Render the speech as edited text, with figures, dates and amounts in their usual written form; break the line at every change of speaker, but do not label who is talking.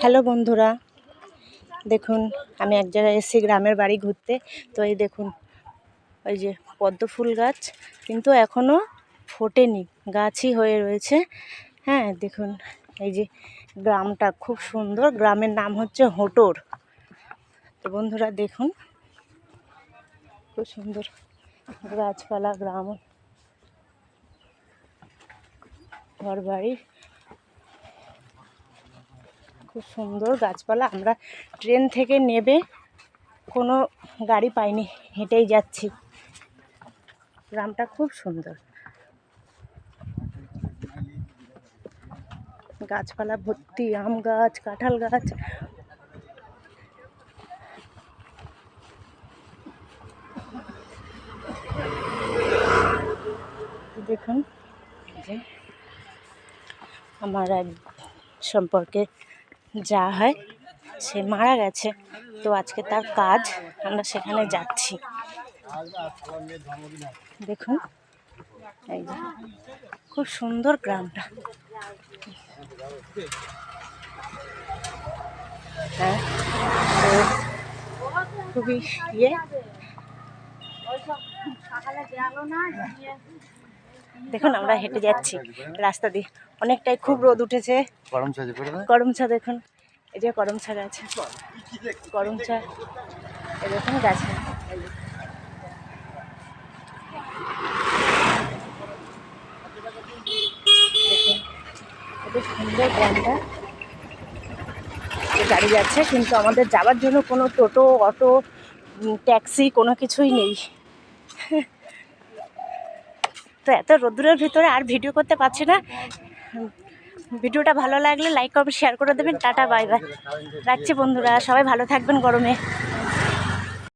Hello বন্ধুরা, দেখুন আমি এক জায়গায় এসেছি গ্রামের বাড়ি ঘুরতে। তো এই দেখুন ওই যে পদ্ম ফুল গাছ কিন্তু এখনও ফোটেনি, গাছই হয়ে রয়েছে। হ্যাঁ দেখুন এই যে গ্রামটা খুব সুন্দর, গ্রামের নাম হচ্ছে হোটোর। তো বন্ধুরা দেখুন খুব সুন্দর গাছপালা, গ্রাম, ঘর বাড়ি, খুব সুন্দর গাছপালা। আমরা ট্রেন থেকে নেবে কোনো গাড়ি পাইনি, হেঁটেই যাচ্ছি। গ্রামটা খুব সুন্দর, গাছপালা ভর্তি, আম গাছ, কাঁঠাল গাছ। দেখুন যে আমার এক সম্পর্কে যা হয়, সে মারা গেছে, তো আজকে তার কাজ, আমরা সেখানে যাচ্ছি। দেখুন এই যে খুব সুন্দর গ্রামটা। হ্যাঁ খুবই দেখুন আমরা হেঁটে যাচ্ছি রাস্তা দিয়ে, অনেকটাই খুব রোদ উঠেছে। করম চা দেখুন, এই যে করম চা গাছ, করম চা এই দেখুন গাছে। দেখুন সুন্দর গ্রামটা, গাড়ি যাচ্ছে কিন্তু আমাদের যাওয়ার জন্য কোনো টোটো, অটো, ট্যাক্সি কোনো কিছুই নেই। তো এত রোদ্দুরের ভিতরে আর ভিডিও করতে পারছি না। ভিডিওটা ভালো লাগলে লাইক কমেন্ট শেয়ার করে দেবেন। টাটা বাই বাই, রাখছি বন্ধুরা, সবাই ভালো থাকবেন গরমে।